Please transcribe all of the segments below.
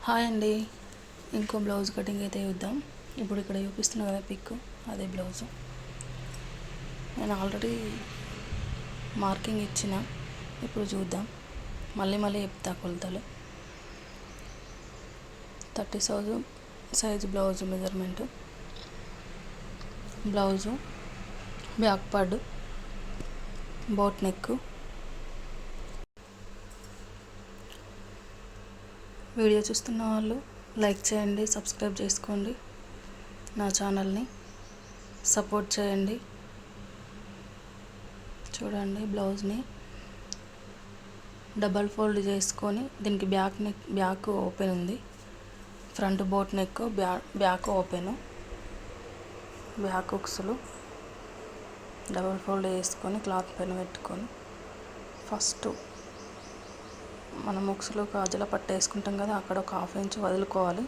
Hi అండి. ఇంకో blouse cutting అయితే చూద్దాం. ఇప్పుడు ఇక్కడ చూపిస్తున్నా కదా పిక్, అదే బ్లౌజు. నేను ఆల్రెడీ మార్కింగ్ ఇచ్చిన. ఇప్పుడు చూద్దాం, మళ్ళీ చెప్తా కొలతలు. 30 size blouse measurement, blouse back part, boat neck. Video చూస్తున్న వాళ్ళు లైక్ చేయండి, సబ్స్క్రైబ్ చేసుకోండి, నా ఛానల్ని సపోర్ట్ చేయండి. చూడండి, బ్లౌజ్ని డబల్ ఫోల్డ్ చేసుకొని దీనికి బ్యాక్ ఓపెన్ ఉంది, front boat neck, back open, back ఉక్సులు డబల్ ఫోల్డ్ చేసుకొని క్లాత్ పైన పెట్టుకొని ఫస్ట్ మనం ఉక్సులు గాజుల పట్ట వేసుకుంటాం కదా, అక్కడ ఒక 1/2 ఇంచు వదులుకోవాలి.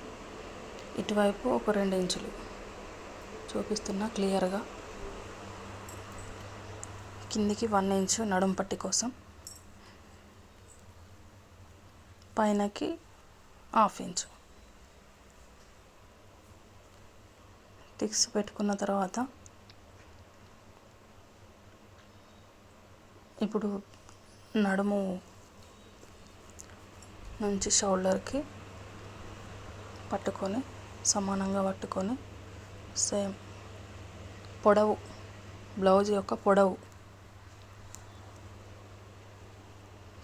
ఇటువైపు ఒక 2 ఇంచులు చూపిస్తున్నా క్లియర్గా. కిందికి 1 ఇంచు నడుం పట్టి కోసం, పైనకి 1/2 ఇంచు టిక్స్ పెట్టుకున్న తర్వాత ఇప్పుడు నడుము నుంచి షోల్డర్కి పట్టుకొని సమానంగా పట్టుకొని సేమ్ పొడవు, బ్లౌజ్ యొక్క పొడవు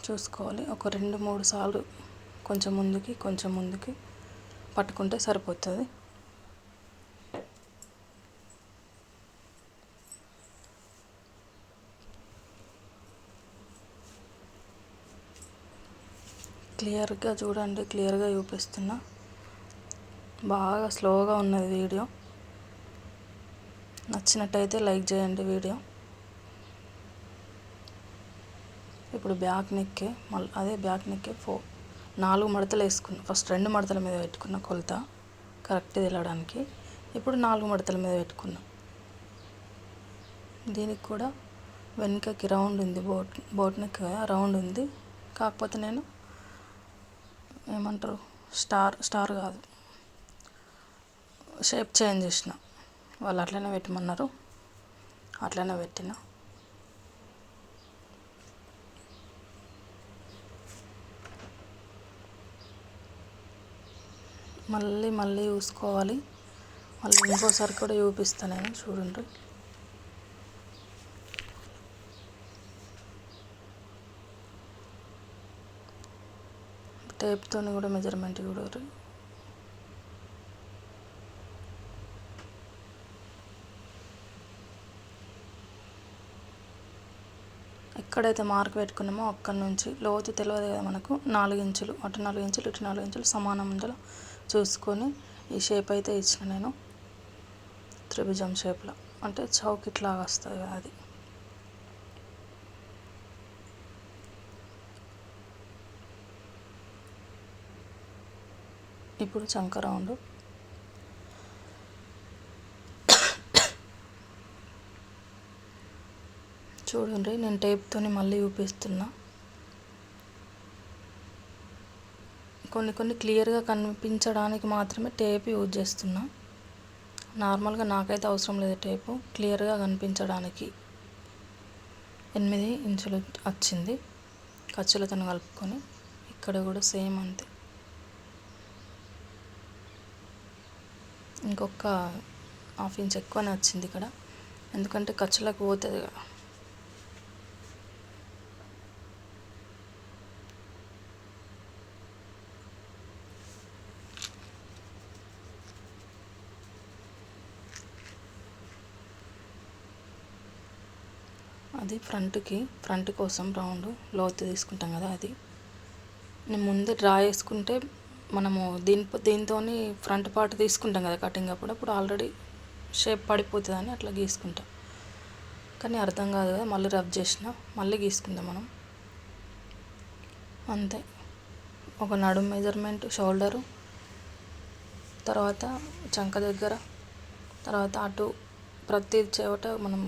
చూసుకోవాలి. ఒక 2-3 సార్లు కొంచెం ముందుకి పట్టుకుంటే సరిపోతుంది. క్లియర్గా చూడండి, క్లియర్గా చూపిస్తున్నా. బాగా స్లోగా ఉన్నది వీడియో. నచ్చినట్టయితే లైక్ చేయండి వీడియో. ఇప్పుడు బ్యాక్ నెక్కే బ్యాక్ నెక్కే 4 మడతలు వేసుకున్నా. ఫస్ట్ 2 మడతల మీద పెట్టుకున్న కొలత కరెక్ట్ వెళ్ళడానికి. ఇప్పుడు 4 మడతల మీద పెట్టుకున్నా. దీనికి కూడా వెనుకకి రౌండ్ ఉంది, బోట్ నెక్ రౌండ్ ఉంది. కాకపోతే నేను ఏమంటారు, స్టార్ కాదు, షేప్ చేంజ్ చేసిన. వాళ్ళు అట్లనే పెట్టమన్నారు, అట్లనే పెట్టిన. మళ్ళీ చూసుకోవాలి. మళ్ళీ ఇంకోసారి కూడా చూపిస్తాను నేను, చూడండి. టేప్తో కూడా మెజర్మెంట్ చూడరు. ఎక్కడైతే మార్క్ పెట్టుకున్నామో అక్కడి నుంచి లోతు తెలియదు కదా మనకు, 4 ఇంచులు అటు 4 ఇంచులు ఇటు 4 ఇంచులు సమానం ఉండాలి చూసుకొని ఈ షేప్ అయితే ఇచ్చిన నేను. త్రిభుజం షేప్లో అంటే చౌకిట్లాగా వస్తుంది కదా అది. ఇప్పుడు చంక రౌండ్ చూడండి. నేను టేప్తో మళ్ళీ చూపిస్తున్నా. కొన్ని క్లియర్గా కనిపించడానికి మాత్రమే టేప్ యూజ్ చేస్తున్నా. నార్మల్గా నాకైతే అవసరం లేదు టేపు. క్లియర్గా కనిపించడానికి 8 ఇంచులు వచ్చింది ఖర్చులతో కలుపుకొని. ఇక్కడ కూడా సేమ్ అంతే. ఇంకొక 1/2 ఇంచ్ ఎక్కువనే వచ్చింది ఇక్కడ, ఎందుకంటే ఖర్చులకు పోతుంది కదా. అది ఫ్రంట్ కోసం రౌండ్ లోతు తీసుకుంటాం కదా, అది నేను ముందే డ్రా చేసుకుంటే మనము దీంతో ఫ్రంట్ పార్ట్ తీసుకుంటాం కదా కటింగ్ అప్పుడు ఆల్రెడీ షేప్ పడిపోతుందని అట్లా గీసుకుంటాం. కానీ అర్థం కాదు కదా, మళ్ళీ రబ్ చేసిన మళ్ళీ గీసుకుందాం మనం అంతే. ఒక నడుము మెజర్మెంట్, షోల్డరు, తర్వాత చంక దగ్గర, తర్వాత అటు ప్రతి చెవట మనం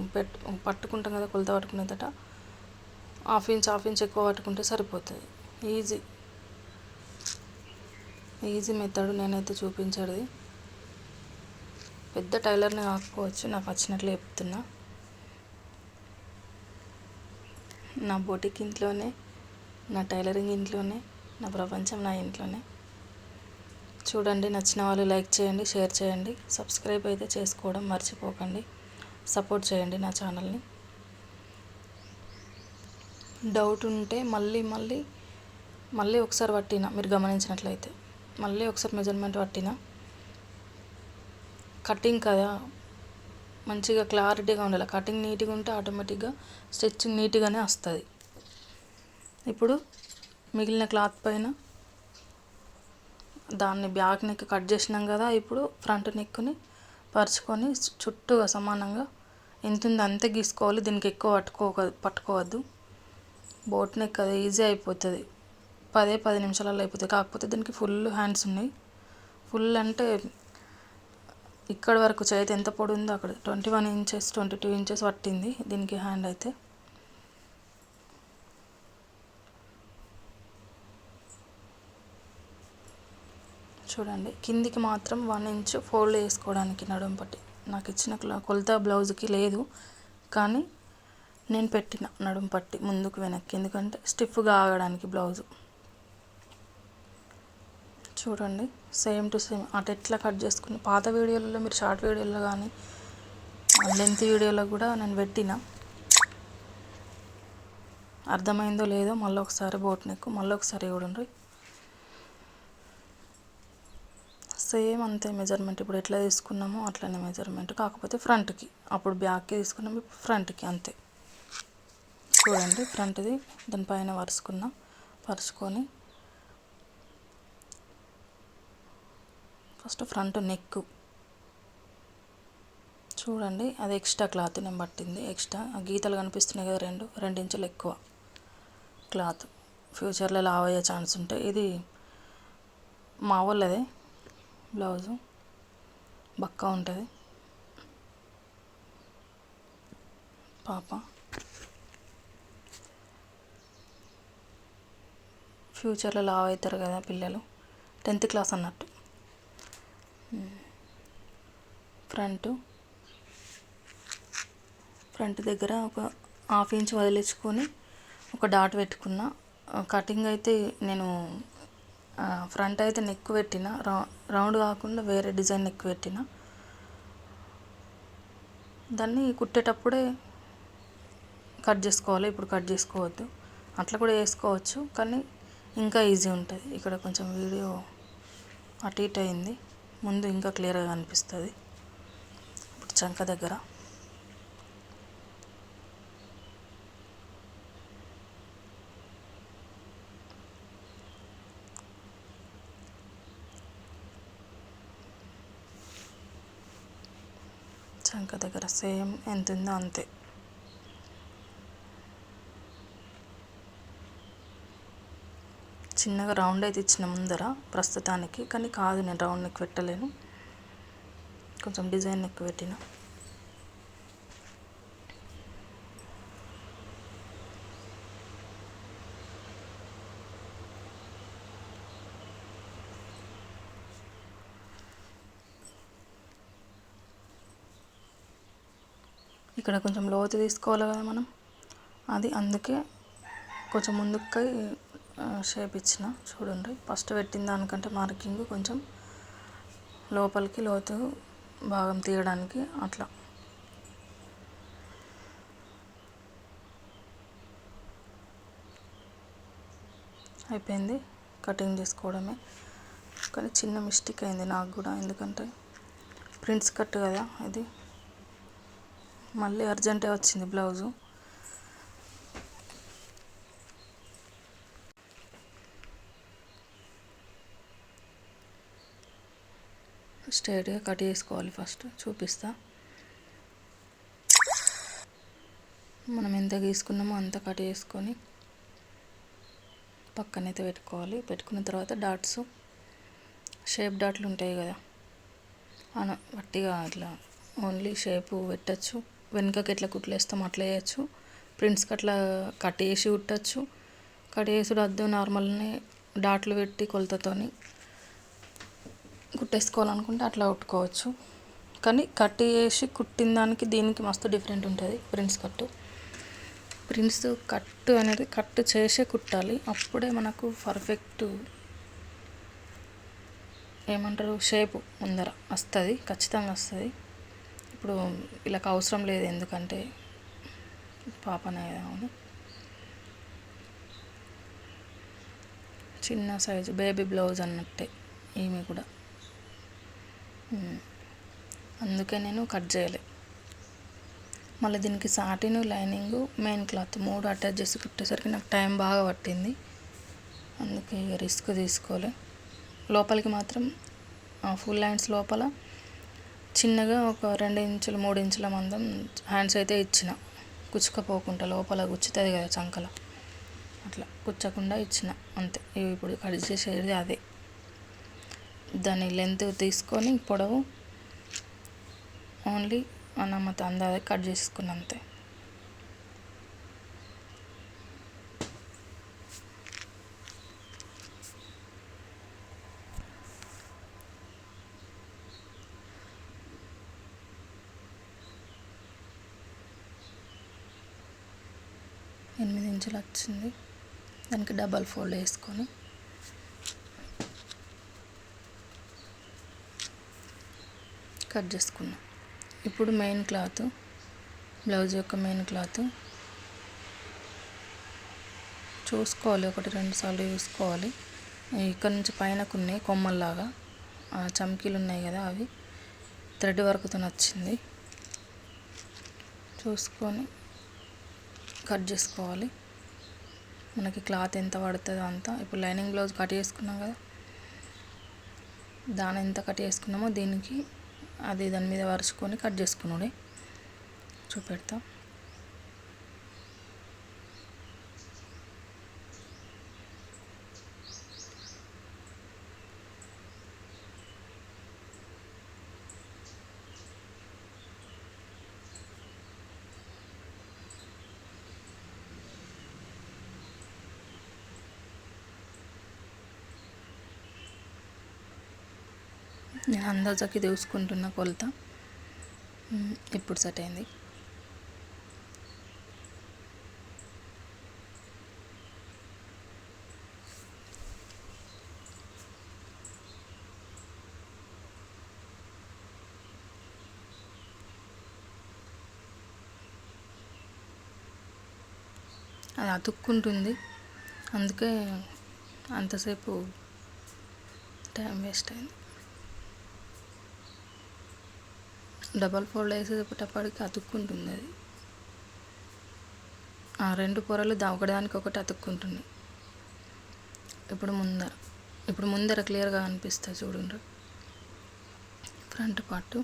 పట్టుకుంటాం కదా, కొలత పట్టుకునేదట 1/2 ఇంచ్ ఎక్కువ పట్టుకుంటే సరిపోతుంది. ఈజీ. ఈజీ మెథడ్ నేనైతే చూపించేది. పెద్ద టైలర్ని కాకపోవచ్చు, నాకు వచ్చినట్లు చెప్తున్నా. నా బొటిక్ ఇంట్లోనే, నా టైలరింగ్ ఇంట్లోనే, నా ప్రపంచం నా ఇంట్లోనే. చూడండి, నచ్చిన వాళ్ళు లైక్ చేయండి, షేర్ చేయండి, సబ్స్క్రైబ్ అయితే చేసుకోవడం మర్చిపోకండి. సపోర్ట్ చేయండి నా ఛానల్ని. డౌట్ ఉంటే మళ్ళీ ఒకసారి పట్టిన, మీరు గమనించినట్లయితే మళ్ళీ ఒకసారి మెజర్మెంట్ పట్టిన. కటింగ్ కదా, మంచిగా క్లారిటీగా ఉండాలి. కటింగ్ నీట్గా ఉంటే ఆటోమేటిక్గా స్టిచ్చింగ్ నీట్గానే వస్తుంది. ఇప్పుడు మిగిలిన క్లాత్ పైన దాన్ని బ్యాక్ నెక్ కట్ చేసినాం కదా, ఇప్పుడు ఫ్రంట్ నెక్ని పరుచుకొని చుట్టూగా సమానంగా ఎంత ఉందో అంతే గీసుకోవాలి. దీనికి ఎక్కువ పట్టుకోవద్దు. బోట్ నెక్ అది ఈజీ అయిపోతుంది, 10 నిమిషాలలో అయిపోతుంది. కాకపోతే దీనికి ఫుల్ హ్యాండ్స్ ఉన్నాయి. ఫుల్ అంటే ఇక్కడ వరకు చేతి ఎంత పొడి ఉందో అక్కడ 21 ఇంచెస్ 22 ఇంచెస్ పట్టింది దీనికి హ్యాండ్ అయితే. చూడండి, కిందికి మాత్రం 1 ఇంచ్ ఫోల్డ్ చేసుకోవడానికి నడుము పట్టి నాకు ఇచ్చిన కొలత బ్లౌజ్కి లేదు, కానీ నేను పెట్టిన నడుము పట్టి ముందుకు వెనక్కి, ఎందుకంటే స్టిఫ్గా ఆగడానికి బ్లౌజు. చూడండి, సేమ్ టు సేమ్ అటు ఎట్లా కట్ చేసుకుని పాత వీడియోలలో, మీరు షార్ట్ వీడియోలో కానీ లెంత్ వీడియోలో కూడా నేను పెట్టిన. అర్థమైందో లేదో మళ్ళీ ఒకసారి బోట్ నెక్ మళ్ళీ ఒకసారి చూడండి. సేమ్ అంతే మెజర్మెంట్, ఇప్పుడు ఎట్లా తీసుకున్నామో అట్లనే మెజర్మెంట్, కాకపోతే ఫ్రంట్కి. అప్పుడు బ్యాక్కి తీసుకున్నాము, ఇప్పుడు ఫ్రంట్కి అంతే. చూడండి, ఫ్రంట్ది దానిపైన పరుచుకొని ఫస్ట్ ఫ్రంట్ నెక్ చూడండి, అది ఎక్స్ట్రా క్లాత్ నేను పట్టింది. ఎక్స్ట్రా గీతలు కనిపిస్తున్నాయి కదా, 2 ఇంచులు ఎక్కువ క్లాత్. ఫ్యూచర్లో లావ్ అయ్యే ఛాన్స్ ఉంటాయి. ఇది మా వాళ్ళదే బ్లౌజు, బక్కా ఉంటుంది. పాప ఫ్యూచర్లో లావ్ అవుతారు కదా పిల్లలు, 10th క్లాస్ అన్నట్టు. ఫ్రంట్ దగ్గర ఒక 1/2 ఇంచ్ వదిలించుకొని ఒక డాట్ పెట్టుకున్న. కటింగ్ అయితే నేను ఫ్రంట్ అయితే నెక్ పెట్టిన, రౌండ్ కాకుండా వేరే డిజైన్ నెక్ పెట్టిన. దాన్ని కుట్టేటప్పుడే కట్ చేసుకోవాలి, ఇప్పుడు కట్ చేసుకోవద్దు. అట్లా కూడా వేసుకోవచ్చు, కానీ ఇంకా ఈజీ ఉంటుంది. ఇక్కడ కొంచెం వీడియో అటు ఇటు అయింది, ముందు ఇంకా క్లియర్గా కనిపిస్తుంది. ఇప్పుడు చంక దగ్గర సేమ్ ఎంత ఉందో అంతే. చిన్నగా రౌండ్ అయితే ఇచ్చిన ముందర ప్రస్తుతానికి, కానీ కాదు, నేను రౌండ్ నెక్ పెట్టలేను, కొంచెం డిజైన్ నెక్ పెట్టిన. ఇక్కడ కొంచెం లోతు తీసుకోవాలి కదా మనం, అది అందుకే కొంచెం ముందుకు షేప్ ఇచ్చిన. చూడండి, ఫస్ట్ పెట్టిన దానికంటే మార్కింగ్ కొంచెం లోపలికి లోతు భాగం తీయడానికి అట్లా. అయిపోయింది, కటింగ్ చేసుకోవడమే. కానీ చిన్న మిస్టేక్ అయింది నాకు కూడా, ఎందుకంటే ప్రింట్స్ కట్ కదా ఇది, మళ్ళీ అర్జెంటే వచ్చింది బ్లౌజు. స్ట్రైట్గా కట్ చేసుకోవాలి, ఫస్ట్ చూపిస్తా. మనం ఎంత గీసుకున్నామో అంత కట్ చేసుకొని పక్కనైతే పెట్టుకోవాలి. పెట్టుకున్న తర్వాత డాట్స్, షేప్ డాట్లు ఉంటాయి కదా, వట్టిగా అట్లా ఓన్లీ షేపు పెట్టచ్చు. వెనుకకి ఎట్లా కుట్లు వేస్తాం అట్లా వేయచ్చు. ప్రింట్స్కి అట్లా కట్ చేసి కుట్టచ్చు. కట్ చేసుడు వద్దు, నార్మల్ని డాట్లు పెట్టి కొలతతోని కుట్టేసుకోవాలనుకుంటే అట్లా కుట్టుకోవచ్చు. కానీ కట్ చేసి కుట్టిన దానికి దీనికి మస్తు డిఫరెంట్ ఉంటుంది. ప్రిన్స్ కట్ అనేది కట్ చేసే కుట్టాలి. అప్పుడే మనకు పర్ఫెక్ట్ ఏమంటారు షేపు ముందర వస్తుంది, ఖచ్చితంగా వస్తుంది. ఇప్పుడు వీళ్ళకి అవసరం లేదు, ఎందుకంటే పాపనే కదా. చిన్న సైజు బేబీ బ్లౌజ్ అన్నట్టే ఈమె కూడా, అందుకే నేను కట్ చేయలే. మళ్ళీ దీనికి satin, lining, main cloth 3 attach చేసి కుట్టేసరికి నాకు టైం బాగా పట్టింది. అందుకే రిస్క్ తీసుకోలే. లోపలికి మాత్రం ఫుల్ హ్యాండ్స్ లోపల చిన్నగా ఒక 2 ఇంచులు 3 ఇంచుల మందం హ్యాండ్స్ అయితే ఇచ్చిన, కుచ్చుకపోకుండా. లోపల గుచ్చుతుంది కదా చంకల, అట్లా కుచ్చకుండా ఇచ్చిన అంతే. ఇప్పుడు కట్ చేసేది అదే. దాని లెంత్ తీసుకొని పొడవు ఓన్లీ అన్నమత అందాజ కట్ చేసుకున్న అంతే. ఎనిమిది ఇంచులు వచ్చింది. దానికి డబల్ ఫోల్డ్ వేసుకొని కట్ చేసుకున్నాం. ఇప్పుడు మెయిన్ క్లాత్, బ్లౌజ్ యొక్క మెయిన్ క్లాత్ చూసుకోవాలి, 1-2 సార్లు చూసుకోవాలి. ఇక్కడ నుంచి పైనకు ఉన్నాయి కొమ్మల్లాగా, చమ్కీలు ఉన్నాయి కదా, అవి థ్రెడ్ వర్క్తో వచ్చింది. చూసుకొని కట్ చేసుకోవాలి. మనకి క్లాత్ ఎంత పడుతుందో అంత. ఇప్పుడు లైనింగ్ బ్లౌజ్ కట్ చేసుకున్నాం కదా, దాని ఎంత కట్ చేసుకున్నామో దీనికి అది దాని మీద వరుసుకొని కట్ చేసుకున్నాడే చూపెడతా. నేను అందాజకి చూసుకుంటున్న కొలత. ఇప్పుడు సెట్ అయింది. అది అతుక్కుంటుంది, అందుకే అంతసేపు టైం వేస్ట్ అయింది. డబల్ ఫోల్డ్ వేసేటప్పటికి అతుక్కుంటుంది అది. 2 పొరలు ఒకదానికొకటి అతుక్కుంటుంది. ఇప్పుడు ముందర క్లియర్గా అనిపిస్తుంది చూడండి. ఫ్రంట్ పార్ట్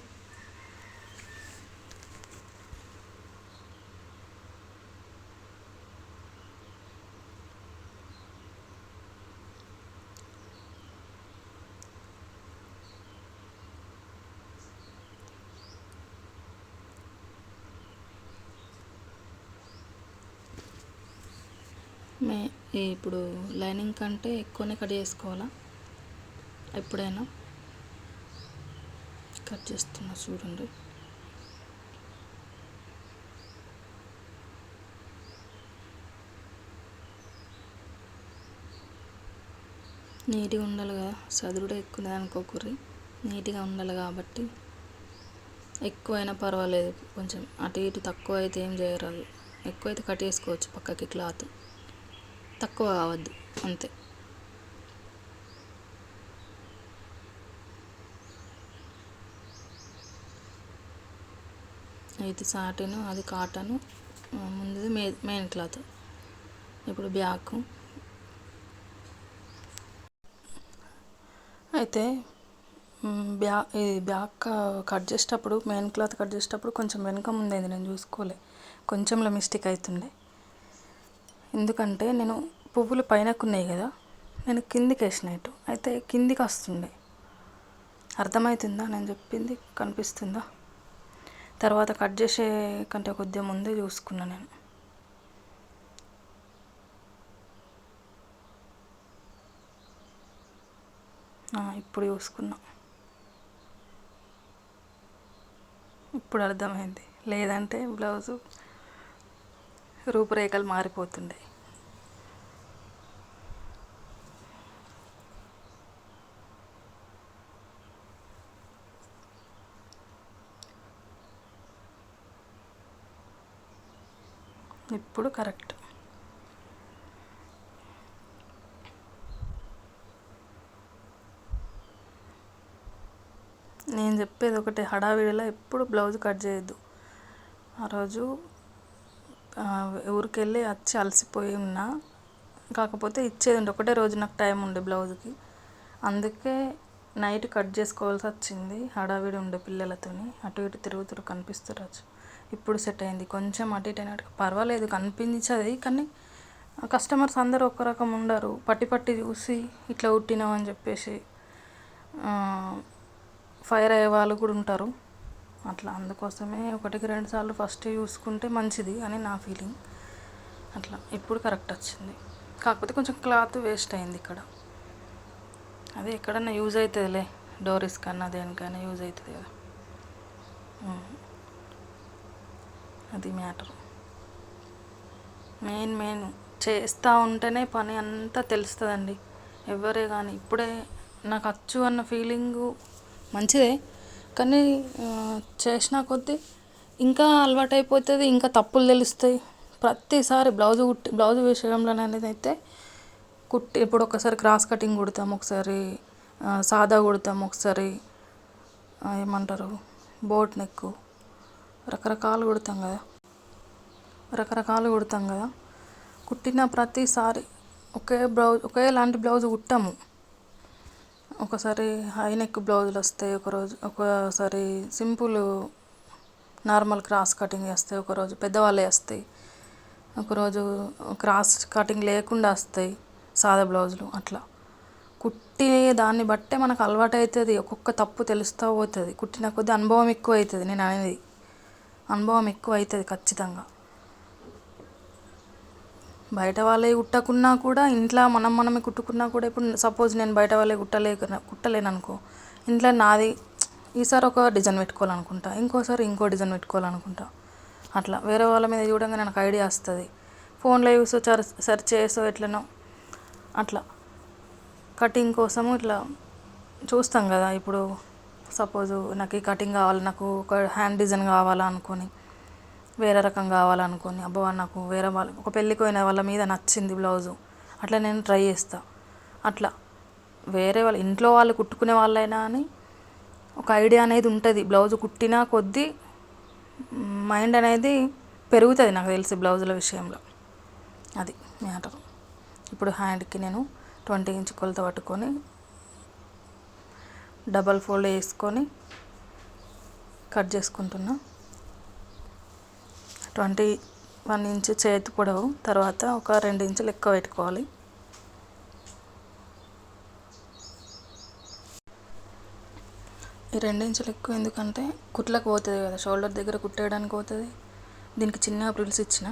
ఇప్పుడు లైనింగ్ కంటే ఎక్కువనే కట్ చేసుకోవాలా. ఎప్పుడైనా కట్ చేస్తున్నా చూడండి. నీట్గా ఉండాలి కదా, చదువుడే ఎక్కువ అనుకోకూరి, నీట్గా ఉండాలి కాబట్టి ఎక్కువైనా పర్వాలేదు, కొంచెం అటు ఇటు తక్కువ అయితే ఏం చేయరాదు. ఎక్కువ అయితే కట్ చేసుకోవచ్చు పక్కకి, క్లాత్ తక్కువ కావద్దు అంతే. ఇది సాటిన్, అది కాటన్. ముందుది మెయిన్ క్లాత్. ఇప్పుడు బ్యాక్ అయితే ఈ బ్యాక్ కట్ చేసేటప్పుడు, మెయిన్ క్లాత్ కట్ చేసేటప్పుడు కొంచెం వెనక ముందైంది, నేను చూసుకోలే, కొంచెంలో మిస్టేక్ అవుతుండే. ఎందుకంటే నేను పువ్వులు పైనకు ఉన్నాయి కదా, నేను కిందికి వేసినట్టు అయితే కిందికి వస్తుండే. అర్థమవుతుందా నేను చెప్పింది? కనిపిస్తుందా? తర్వాత కట్ చేసే కంటే కొద్దిగా ముందే చూసుకున్నా నేను. ఇప్పుడు చూసుకున్నా. ఇప్పుడు అర్థమైంది, లేదంటే బ్లౌజు రూపురేఖలు మారిపోతుండే. ఇప్పుడు కరెక్ట్. నేను చెప్పేది ఒకటే, హడావిడిలో ఎప్పుడు బ్లౌజ్ కట్ చేయొద్దు. ఆ రోజు ఊరికెళ్ళి వచ్చి అలసిపోయి ఉన్నా, కాకపోతే ఇచ్చేది ఉండే ఒకటే రోజు నాకు టైం ఉండే బ్లౌజ్కి, అందుకే నైట్ కట్ చేసుకోవాల్సి వచ్చింది. హడావిడి ఉండే పిల్లలతోని, అటు ఇటు తిరుగుతురు కనిపిస్తురచ్చు. ఇప్పుడు సెట్ అయింది. కొంచెం అటు ఇటు అయినట్టు పర్వాలేదు కనిపించది, కానీ కస్టమర్స్ అందరూ ఒక రకం ఉండరు. పట్టి పట్టి చూసి ఇట్లా కుట్టినావు అని చెప్పేసి ఫైర్ అయ్యే వాళ్ళు కూడా ఉంటారు. అట్లా అందుకోసమే ఒకటికి 2 సార్లు ఫస్ట్ చూసుకుంటే మంచిది అని నా ఫీలింగ్. అట్లా ఇప్పుడు కరెక్ట్ వచ్చింది. కాకపోతే కొంచెం క్లాత్ వేస్ట్ అయింది ఇక్కడ. అదే ఎక్కడన్నా యూజ్ అవుతుందిలే, డోరీస్ కన్నా దేనికైనా యూజ్ అవుతుంది కదా, అది మ్యాటర్. మెయిన్ చేస్తూ ఉంటేనే పని అంతా తెలుస్తుందండి, ఎవరే కానీ. ఇప్పుడే నాకు వచ్చు అన్న ఫీలింగు మంచిదే, కానీ చేసిన కొద్దీ ఇంకా అలవాటు అయిపోతుంది, ఇంకా తప్పులు తెలుస్తాయి. ప్రతిసారి బ్లౌజ్ విషయంలోనేది అయితే ఇప్పుడు ఒకసారి క్రాస్ కటింగ్ కుడతాం, ఒకసారి సాదా కుడతాం, ఒకసారి ఏమంటారు బోట్ నెక్, రకరకాలు కుడతాం కదా. కుట్టిన ప్రతిసారి ఒకేలాంటి బ్లౌజ్ కుట్టాము. ఒకసారి హై నెక్ బ్లౌజులు వస్తాయి, ఒకసారి సింపుల్ నార్మల్ క్రాస్ కటింగ్ వస్తాయి, ఒకరోజు పెద్దవాళ్ళే వస్తాయి, ఒకరోజు క్రాస్ కటింగ్ లేకుండా వస్తాయి సాదా బ్లౌజులు. అట్లా కుట్టే దాన్ని బట్టే మనకు అలవాటు అవుతుంది, ఒక్కొక్క తప్పు తెలుస్తూ పోతుంది. కుట్టిన కొద్దీ అనుభవం ఎక్కువ అవుతుంది. నేను అనేది అనుభవం ఎక్కువ అవుతుంది ఖచ్చితంగా. బయట వాళ్ళే కుట్టకున్నా కూడా ఇంట్లో మనమే కుట్టుకున్నా కూడా, ఇప్పుడు సపోజ్ నేను బయట వాళ్ళే కుట్టలేను అనుకో, ఇంట్లో నాది ఈసారి ఒక డిజైన్ పెట్టుకోవాలనుకుంటా, ఇంకోసారి ఇంకో డిజైన్ పెట్టుకోవాలనుకుంటా. అట్లా వేరే వాళ్ళ మీద చూడంగా నాకు ఐడియా వస్తుంది. ఫోన్లో చూసో సెర్చ్ చేసో ఎట్లనో అట్లా కటింగ్ కోసము ఇట్లా చూస్తాం కదా. ఇప్పుడు సపోజు నాకు ఈ కటింగ్ కావాలి, నాకు ఒక హ్యాండ్ డిజైన్ కావాలనుకొని, వేరే రకం కావాలనుకొని, అబ్బా నాకు వేరే వాళ్ళు ఒక పెళ్ళికి పోయిన వాళ్ళ మీద నచ్చింది బ్లౌజు, అట్లా నేను ట్రై చేస్తా. అట్లా వేరే వాళ్ళు ఇంట్లో వాళ్ళు కుట్టుకునే వాళ్ళైనా అని ఒక ఐడియా అనేది ఉంటుంది. బ్లౌజు కుట్టినా కొద్దీ మైండ్ అనేది పెరుగుతుంది నాకు తెలిసి బ్లౌజుల విషయంలో. అది మ్యాటర్. ఇప్పుడు హ్యాండ్కి నేను 20 ఇంచ్ కొలత పట్టుకొని డబల్ ఫోల్డ్ వేసుకొని కట్ చేసుకుంటున్నా. 21 ఇంచ్ చేతి పొడవు, తర్వాత ఒక 2 ఇంచులు ఎక్కువ పెట్టుకోవాలి. ఈ 2 ఇంచులు ఎక్కువ ఎందుకంటే కుట్లకు పోతుంది కదా, షోల్డర్ దగ్గర కుట్టేయడానికి పోతుంది. దీనికి చిన్నగా ప్రిల్స్ ఇచ్చిన,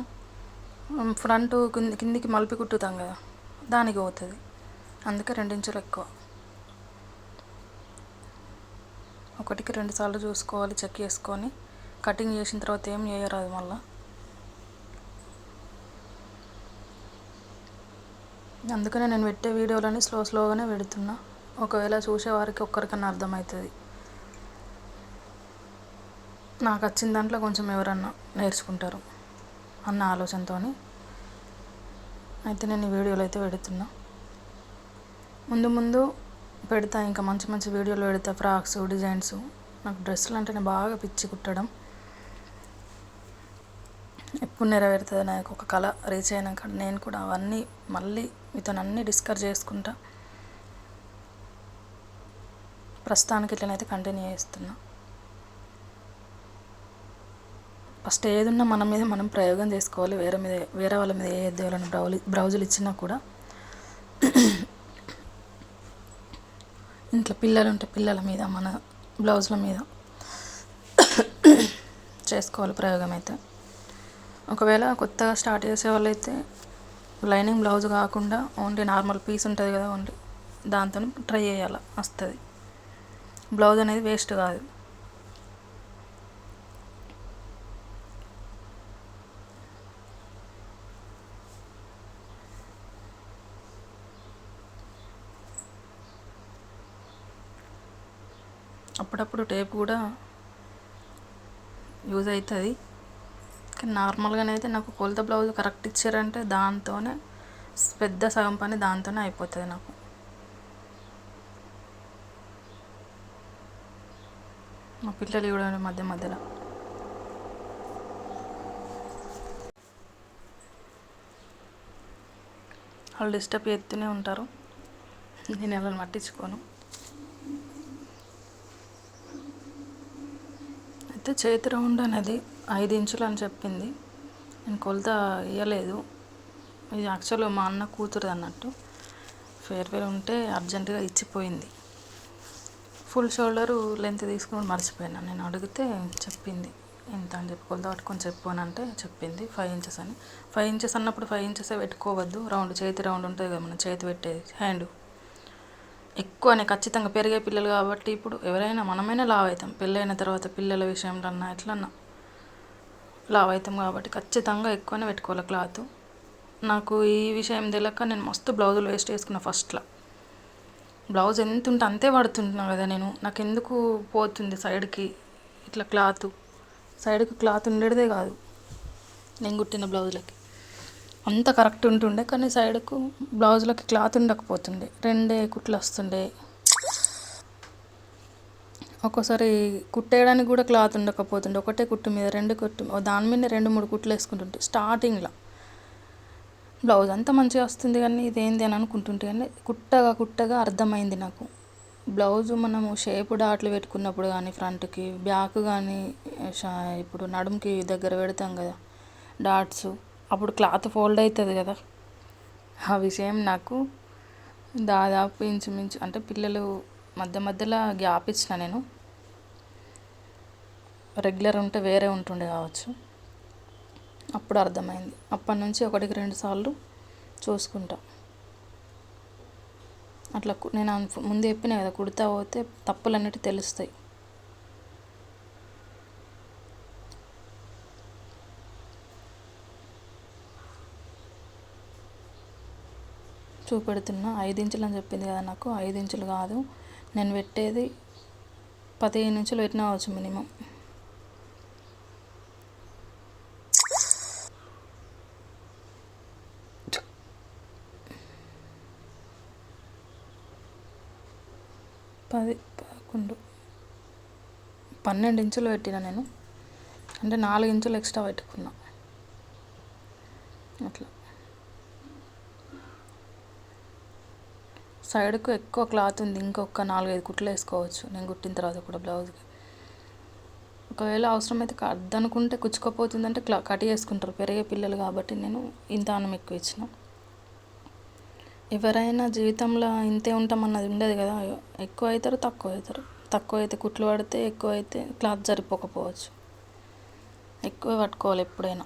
ఫ్రంట్ కిందికి మలిపి కుట్టుతాం కదా, దానికి పోతుంది. అందుకే 2 ఇంచులు ఎక్కువ. 1కి 2 సార్లు చూసుకోవాలి, చెక్ చేసుకొని. కటింగ్ చేసిన తర్వాత ఏం చేయరాదు మళ్ళీ. అందుకనే నేను పెట్టే వీడియోలని స్లోగానే పెడుతున్నా, ఒకవేళ చూసేవారికి ఒక్కరికన్నా అర్థమవుతుంది. నాకు వచ్చిన దాంట్లో కొంచెం ఎవరన్నా నేర్చుకుంటారు అన్న ఆలోచనతో అయితే నేను ఈ వీడియోలు అయితే పెడుతున్నా. ముందు పెడతా, ఇంకా మంచి వీడియోలు పెడతా, ఫ్రాక్స్ డిజైన్స్. నాకు డ్రెస్సులు అంటేనే బాగా పిచ్చి కుట్టడం. ఎప్పుడు నెరవేరుతుంది నాకు ఒక కళ రీచ్ అయినాక, నేను కూడా అవన్నీ మళ్ళీ మీతో అన్నీ డిస్కస్ చేసుకుంటా. ప్రస్తుతానికి ఇట్లనైతే కంటిన్యూ చేస్తున్నా. ఫస్ట్ ఏదున్నా మన మీద మనం ప్రయోగం చేసుకోవాలి. వేరే వాళ్ళ మీద ఏ ఎవరైనా బ్లౌజులు ఇచ్చినా కూడా ఇంట్లో పిల్లలు ఉంటే పిల్లల మీద, మన బ్లౌజుల మీద చేసుకోవాలి ప్రయోగం అయితే. ఒకవేళ కొత్తగా స్టార్ట్ చేసే వాళ్ళైతే లైనింగ్ బ్లౌజ్ కాకుండా ఓన్లీ నార్మల్ పీస్ ఉంటుంది కదా, ఓన్లీ దాంతో ట్రై చేయాలి, వస్తుంది. బ్లౌజ్ అనేది వేస్ట్ కాదు. అప్పుడప్పుడు టేప్ కూడా యూజ్ అవుతుంది. కానీ నార్మల్గానే అయితే నాకు కొలత బ్లౌజ్ కరెక్ట్ ఇచ్చారంటే దాంతోనే పెద్ద సగం పని దాంతోనే అయిపోతుంది నాకు. మా పిల్లలు కూడా మధ్య మధ్యలో వాళ్ళు డిస్టర్బ్ చేస్తూనే ఉంటారు, నేను వాళ్ళని పట్టించుకోను. అయితే చేతి రౌండ్ అనేది 5 ఇంచులు అని చెప్పింది. నేను కొలత ఇవ్వలేదు. ఇది యాక్చువల్గా మా అన్న కూతురు అన్నట్టు, ఫేర్వెల్ ఉంటే అర్జెంటుగా ఇచ్చిపోయింది. ఫుల్ షోల్డరు లెంత్ తీసుకుని మర్చిపోయినా. నేను అడిగితే చెప్పింది ఎంత అని చెప్పి, కొలత పట్టుకొని చెప్పు అని అంటే చెప్పింది 5 ఇంచెస్ అని. 5 ఇంచెస్ అన్నప్పుడు 5 ఇంచెసే పెట్టుకోవద్దు, రౌండ్ చేతి రౌండ్ ఉంటుంది కదా మనం చేతి పెట్టేది హ్యాండ్ ఎక్కువనే ఖచ్చితంగా పెరిగే పిల్లలు కాబట్టి ఇప్పుడు ఎవరైనా మనమైనా లావ్ అవుతాం, పెళ్ళైన తర్వాత పిల్లల విషయంలో అన్నా ఎట్లన్నా లావ్ అవుతాం కాబట్టి ఖచ్చితంగా ఎక్కువనే పెట్టుకోవాలి క్లాత్. నాకు ఈ విషయం తెలియక నేను మస్తు బ్లౌజులు వేస్ట్ చేసుకున్నా. ఫస్ట్లో బ్లౌజ్ ఎంత ఉంటే అంతే పడుతుంటున్నా కదా నేను, నాకు ఎందుకు పోతుంది సైడ్కి ఇట్లా క్లాత్, సైడ్కి క్లాత్ ఉండేదే కాదు నేను కుట్టిన బ్లౌజులకి. అంత కరెక్ట్ ఉంటుండే కానీ సైడ్కు బ్లౌజులకి క్లాత్ ఉండకపోతుండే, 2 కుట్లు వస్తుండే. ఒక్కోసారి కుట్టేయడానికి కూడా క్లాత్ ఉండకపోతుండే, ఒకటే కుట్టు మీద 2 కుట్టు దాని మీద 2-3 కుట్లు వేసుకుంటుంటే స్టార్టింగ్లో. బ్లౌజ్ అంతా మంచిగా వస్తుంది కానీ ఇదేంది అని అనుకుంటుంటే, కానీ కుట్టగా అర్థమైంది నాకు. బ్లౌజు మనము షేప్ డాట్లు పెట్టుకున్నప్పుడు కానీ ఫ్రంట్కి బ్యాక్ కానీ ఇప్పుడు నడుముకి దగ్గర పెడతాం కదా డాట్స్, అప్పుడు క్లాత్ ఫోల్డ్ అవుతుంది కదా. ఆ విషయం నాకు దాదాపు ఇంచుమించు అంటే పిల్లలు మధ్యలో గ్యాప్ ఇచ్చిన నేను, రెగ్యులర్ ఉంటే వేరే ఉంటుండే కావచ్చు, అప్పుడు అర్థమైంది. అప్పటి నుంచి 1-2 సార్లు చూసుకుంటా. అట్లా నేను ముందు చెప్పిన కదా, కుడతా పోతే తప్పులు అన్నిటి తెలుస్తాయి. చూపెడుతున్నా 5 ఇంచులు అని చెప్పింది కదా, నాకు 5 ఇంచులు కాదు నేను పెట్టేది 15 ఇంచులు పెట్టినా కావచ్చు మినిమం. పది 12 ఇంచులు పెట్టిన నేను, అంటే 4 ఇంచులు ఎక్స్ట్రా పెట్టుకున్నా అట్లా. సైడ్కు ఎక్కువ క్లాత్ ఉంది, ఇంకొక 4-5 కుట్లు వేసుకోవచ్చు నేను కుట్టిన తర్వాత కూడా బ్లౌజ్కి. ఒకవేళ అవసరమైతే అద్దనుకుంటే కుచ్చుకోపోతుందంటే కట్ చేసుకుంటారు పెరిగే పిల్లలు కాబట్టి నేను ఇంత అన్నం ఎక్కువ ఇచ్చిన. ఎవరైనా జీవితంలో ఇంతే ఉంటామన్నది ఉండదు కదా, ఎక్కువ అవుతారు తక్కువ అవుతారు. తక్కువ అయితే కుట్లు పడితే, ఎక్కువ అయితే క్లాత్ సరిపోకపోవచ్చు. ఎక్కువ పట్టుకోవాలి ఎప్పుడైనా.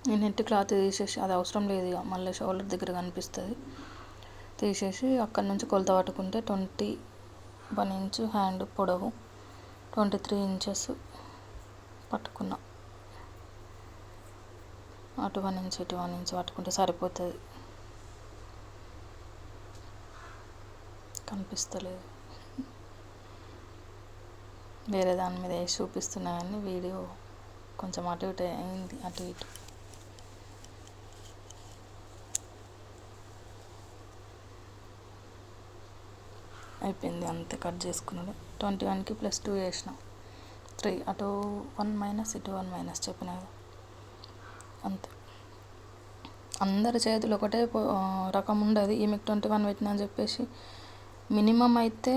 నేను నెట్ క్లాత్ తీసేసి, అది అవసరం లేదు ఇక మళ్ళీ షోల్డర్ దగ్గర కనిపిస్తుంది, తీసేసి అక్కడి నుంచి కొలత పట్టుకుంటే 21 ఇంచు హ్యాండ్ పొడవు, 23 ఇంచెస్ పట్టుకున్నా. అటు 1 ఇంచ్ ఇటు 1 ఇంచ్ పట్టుకుంటే సరిపోతుంది. కనిపిస్తలేదు, వేరే దాని మీద వేసి చూపిస్తున్నా కానీ వీడియో కొంచెం అటు ఇటు అయింది, అటు ఇటు. అయిపోయింది అంతే, కట్ చేసుకున్నాడు. 21కి +2 వేసిన 3, అటు 1 - ఇటు 1 - చెప్పిన కదా అంతే. అందరి చేతులు ఒకటే రకం ఉండదు. ఈమెకు 21 పెట్టినా అని చెప్పేసి మినిమం అయితే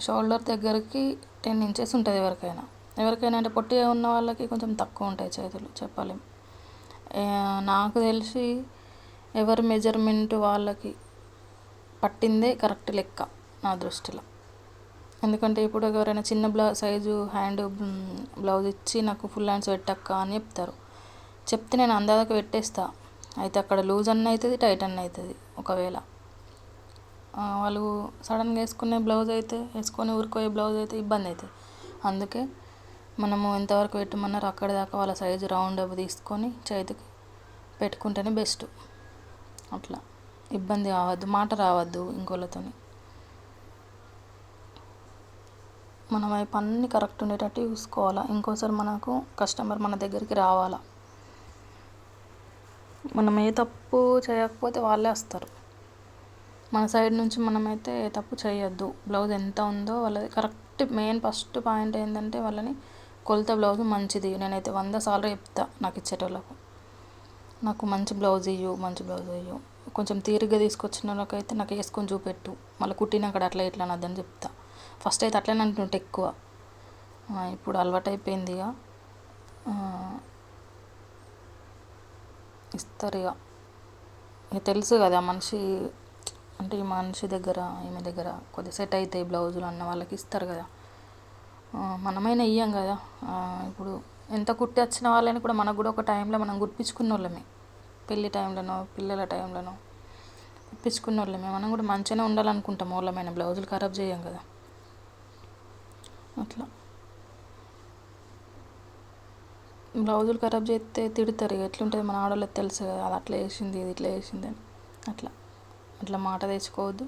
షోల్డర్ దగ్గరికి 10 ఇంచెస్ ఉంటుంది ఎవరికైనా అంటే పొట్టిగా ఉన్న వాళ్ళకి కొంచెం తక్కువ ఉంటాయి చేతులు, చెప్పలేం. నాకు తెలిసి ఎవరి మెజర్మెంట్ వాళ్ళకి పట్టిందే కరెక్ట్ లెక్క నా దృష్టిలో. ఎందుకంటే ఇప్పుడు ఎవరైనా చిన్న సైజు హ్యాండ్ బ్లౌజ్ ఇచ్చి నాకు ఫుల్ హ్యాండ్స్ పెట్టక్క అని చెప్తే నేను అందాక పెట్టేస్తా. అయితే అక్కడ లూజ్ అన్న అవుతుంది, టైట్ అన్న అవుతుంది. ఒకవేళ వాళ్ళు సడన్గా వేసుకునే బ్లౌజ్ అయితే, వేసుకొని ఊరుకోయే బ్లౌజ్ అయితే ఇబ్బంది అవుతుంది. అందుకే మనము ఎంతవరకు పెట్టమన్నారో అక్కడ దాకా వాళ్ళ సైజు రౌండ్ అవి తీసుకొని చేతికి పెట్టుకుంటేనే బెస్ట్. అట్లా ఇబ్బంది కావద్దు, మాట రావద్దు ఇంకోళ్ళతో. మన వైపు అన్నీ కరెక్ట్ ఉండేటట్టు చూసుకోవాలా. ఇంకోసారి మనకు కస్టమర్ మన దగ్గరికి రావాలా. మనం ఏ తప్పు చేయకపోతే వాళ్ళే వస్తారు. మన సైడ్ నుంచి మనమైతే ఏ తప్పు చేయొద్దు. బ్లౌజ్ ఎంత ఉందో వాళ్ళది కరెక్ట్. మెయిన్ ఫస్ట్ పాయింట్ ఏంటంటే వాళ్ళని కొలత బ్లౌజ్ మంచిది. నేనైతే 100 సార్లు చెప్తా నాకు ఇచ్చేటోళ్ళకు, నాకు మంచి బ్లౌజ్ ఇయ్యు, మంచి బ్లౌజ్ ఇయ్యు. కొంచెం తీరిగ్గా తీసుకొచ్చిన వాళ్ళకైతే నాకు వేసుకొని చూపెట్టు, మళ్ళీ కుట్టినాక అట్లా ఇట్లా అనొద్దని చెప్తా. ఫస్ట్ అయితే అట్లనే అంటుంటే ఎక్కువ, ఇప్పుడు అలవాటు అయిపోయింది. ఇస్తారు ఇక తెలుసు కదా మనిషి అంటే, ఈ మనిషి దగ్గర ఈమె దగ్గర కొద్దిగా సెట్ అవుతాయి బ్లౌజులు అన్న వాళ్ళకి ఇస్తారు కదా. మనమైనా ఇయ్యం కదా. ఇప్పుడు ఎంత కుట్టి వచ్చిన వాళ్ళని కూడా మనకు కూడా ఒక టైంలో మనం కుట్టించుకున్న వాళ్ళమే, పెళ్ళి టైంలోనో పిల్లల టైంలోనో కుట్టించుకున్న వాళ్ళమే. మనం కూడా మంచిగానే ఉండాలనుకుంటాం, వాళ్ళమైన బ్లౌజులు ఖరాబ్ చేయం కదా. అట్లా బ్లౌజులు ఖరాబ్ చేస్తే తిడతారు. ఎట్లుంటుంది మన ఆడవాళ్ళకి తెలుసు కదా, అది అట్లా వేసింది ఇది ఇట్లా వేసింది అని. అట్లా మాట తెచ్చుకోవద్దు.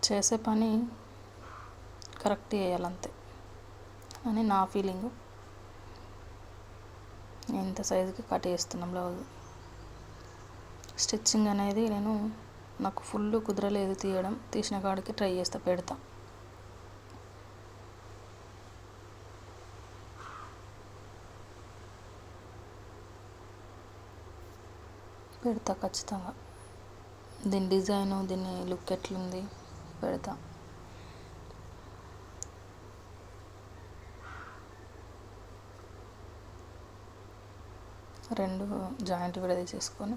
చేసే పని కరెక్ట్ చేయాలంతే అని నా ఫీలింగు. ఎంత సైజుకి కట్ చేస్తున్నా బ్లౌజ్. స్టిచ్చింగ్ అనేది నాకు ఫుల్ కుదరలేదు తీయడం. తీసిన కాడికి ట్రై చేస్తా, పెడతా ఖచ్చితంగా. దీని డిజైను, దీని లుక్ ఎట్లుంది పెడతా. రెండు జాయింట్ విడదీసేసుకొని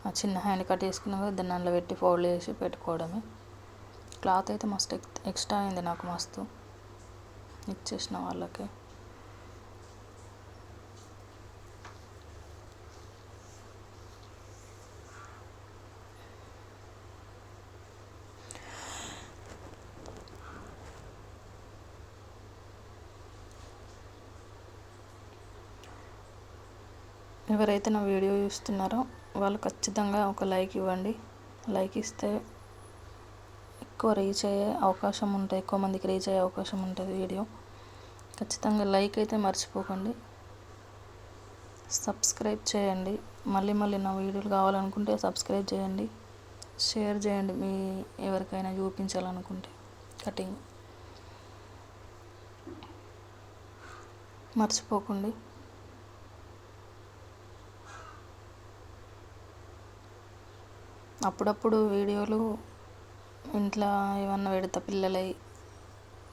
ఆ చిన్న హ్యాండ్ కట్ చేసుకున్నాక దాన్ని అందులో పెట్టి ఫోల్డ్ చేసి పెట్టుకోవడమే. క్లాత్ అయితే మస్తు ఎక్స్ట్రా అయింది నాకు, మస్తు ఇచ్చేసిన వాళ్ళకి. ఎవరైతే నా వీడియో చూస్తున్నారో వాళ్ళు ఖచ్చితంగా ఒక లైక్ ఇవ్వండి. లైక్ ఇస్తే ఎక్కువ రీచ్ అయ్యే అవకాశం ఉంటుంది, ఎక్కువ మందికి రీచ్ అయ్యే అవకాశం ఉంటుంది వీడియో. ఖచ్చితంగా లైక్ అయితే మర్చిపోకండి. సబ్స్క్రైబ్ చేయండి. మళ్ళీ నా వీడియోలు కావాలనుకుంటే సబ్స్క్రైబ్ చేయండి, షేర్ చేయండి. మీ ఎవరికైనా చూపించాలనుకుంటే కటింగ్ మర్చిపోకండి. అప్పుడప్పుడు వీడియోలు ఇంట్లో ఏమన్నా పెడతా, పిల్లలై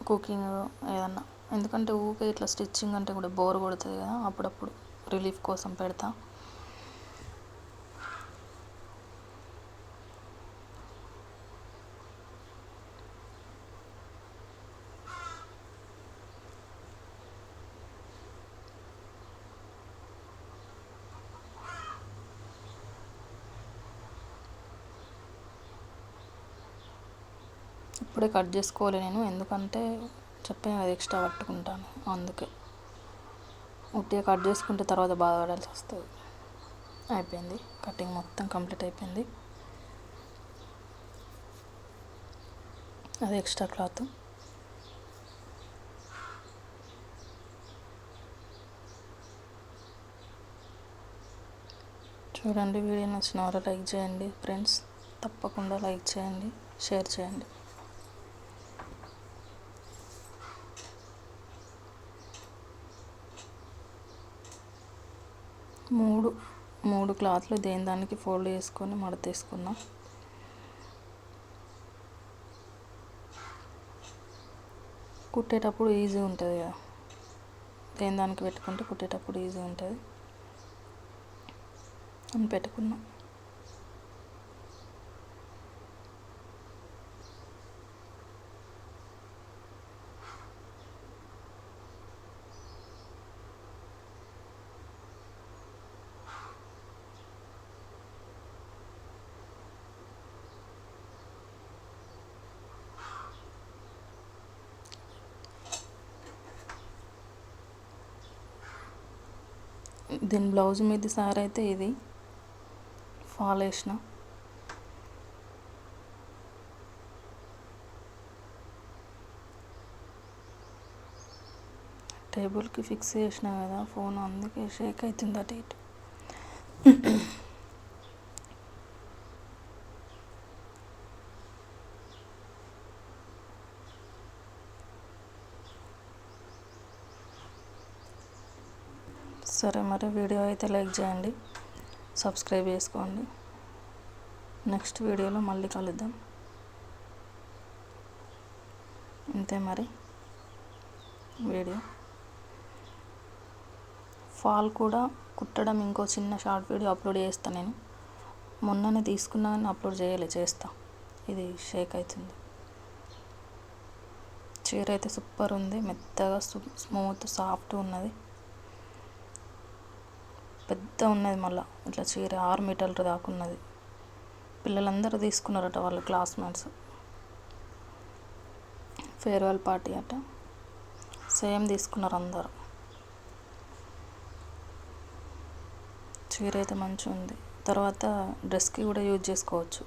కుకింగ్ ఏదన్నా. ఎందుకంటే ఊకే ఇట్లా స్టిచ్చింగ్ అంటే కూడా బోర్ కొడుతుంది కదా, అప్పుడప్పుడు రిలీఫ్ కోసం పెడతా. ఇప్పుడే కట్ చేసుకోవాలి నేను, ఎందుకంటే చెప్పాను కదా ఎక్స్ట్రా పట్టుకుంటాను, అందుకే. ఉట్టిగా కట్ చేసుకుంటే తర్వాత బాధపడాల్సి వస్తుంది. అయిపోయింది, కటింగ్ మొత్తం కంప్లీట్ అయిపోయింది. అది ఎక్స్ట్రా క్లాత్. చూడండి, వీడియో నచ్చిన వారు లైక్ చేయండి ఫ్రెండ్స్. తప్పకుండా లైక్ చేయండి, షేర్ చేయండి. మూడు క్లాత్లు దేని దానికి ఫోల్డ్ చేసుకొని మడతేసుకున్నా. కుట్టేటప్పుడు ఈజీ ఉంటుంది కదా, దేని దానికి పెట్టుకుంటే కుట్టేటప్పుడు ఈజీ ఉంటుంది అని పెట్టుకున్నా. దీని బ్లౌజ్ మీద సారీ అయితే ఇది ఫాల్ వేసిన. టేబుల్కి ఫిక్స్ చేసిన కదా ఫోన్, అందుకే షేక్ అవుతుంది అటు ఇటు. సరే మరి వీడియో అయితే లైక్ చేయండి, సబ్స్క్రైబ్ చేసుకోండి. నెక్స్ట్ వీడియోలో మళ్ళీ కలుద్దాం. అంతే మరి వీడియో. ఫాల్ కూడా కుట్టడం ఇంకో చిన్న షార్ట్ వీడియో అప్లోడ్ చేస్తాను నేను. మొన్ననే తీసుకున్నా కానీ అప్లోడ్ చేస్తా. ఇది షేక్ అవుతుంది. చీర అయితే సూపర్ ఉంది, మెత్తగా స్మూత్ సాఫ్ట్ ఉన్నది, పెద్ద ఉన్నది. మళ్ళీ ఇట్లా చీర 6 మీటర్లు దాకున్నది. పిల్లలందరూ తీసుకున్నారట, వాళ్ళ క్లాస్మేట్స్. ఫేర్వెల్ పార్టీ అట, సేమ్ తీసుకున్నారు అందరూ. చీర అయితే మంచిగా ఉంది. తర్వాత డ్రెస్కి కూడా యూజ్ చేసుకోవచ్చు.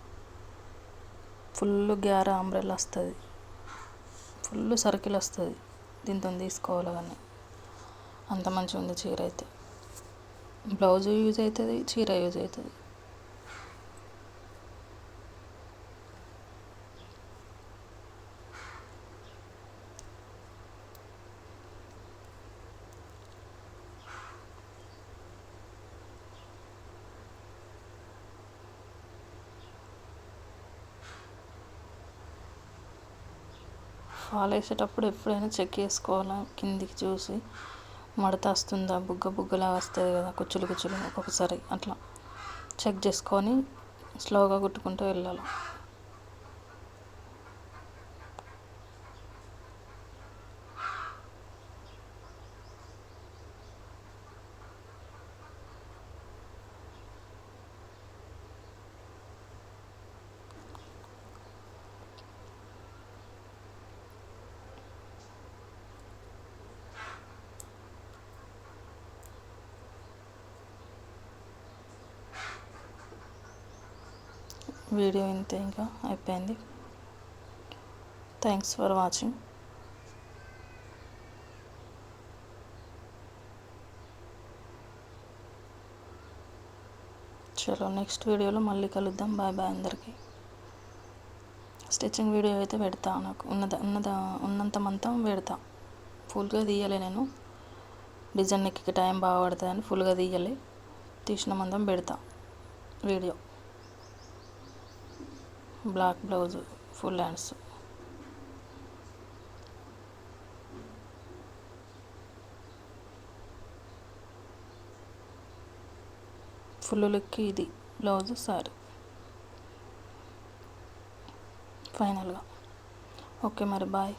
ఫుల్ గ్యారా అంబ్రెల్లా వస్తుంది, ఫుల్ సర్కిల్ వస్తుంది. దీంతో తీసుకోవాలి కానీ అంత మంచిగా ఉంది చీర అయితే. బ్లౌజ్ యూజ్ అవుతుంది, చీర యూజ్ అవుతుంది. ఫాల్ వేసేటప్పుడు ఎప్పుడైనా చెక్ చేసుకోవాలా, కిందికి చూసి మడత వస్తుందా, బుగ్గలా వస్తుంది కదా, కుచ్చులు ఒక్కొక్కసారి అట్లా చెక్ చేసుకొని స్లోగా కుట్టుకుంటూ వెళ్ళాలి. వీడియో ఇంతే, ఇంకా అయిపోయింది. Thanks for watching. చలో నెక్స్ట్ వీడియోలో మళ్ళీ కలుద్దాం. బాయ్ బాయ్ అందరికీ. స్టిచ్చింగ్ వీడియో అయితే పెడతా, నాకు ఉన్నంత మంతం పెడతా. ఫుల్గా తీయలే నేను, డిజైన్ నెక్కి టైం బాగా పడుతుందని ఫుల్గా తీయలే, తీసిన మందం పెడతా వీడియో. Black blouse, full hands. Full లుక్కి ఇది బ్లౌజ్, సారీ ఫైనల్గా. ఓకే మరి బాయ్.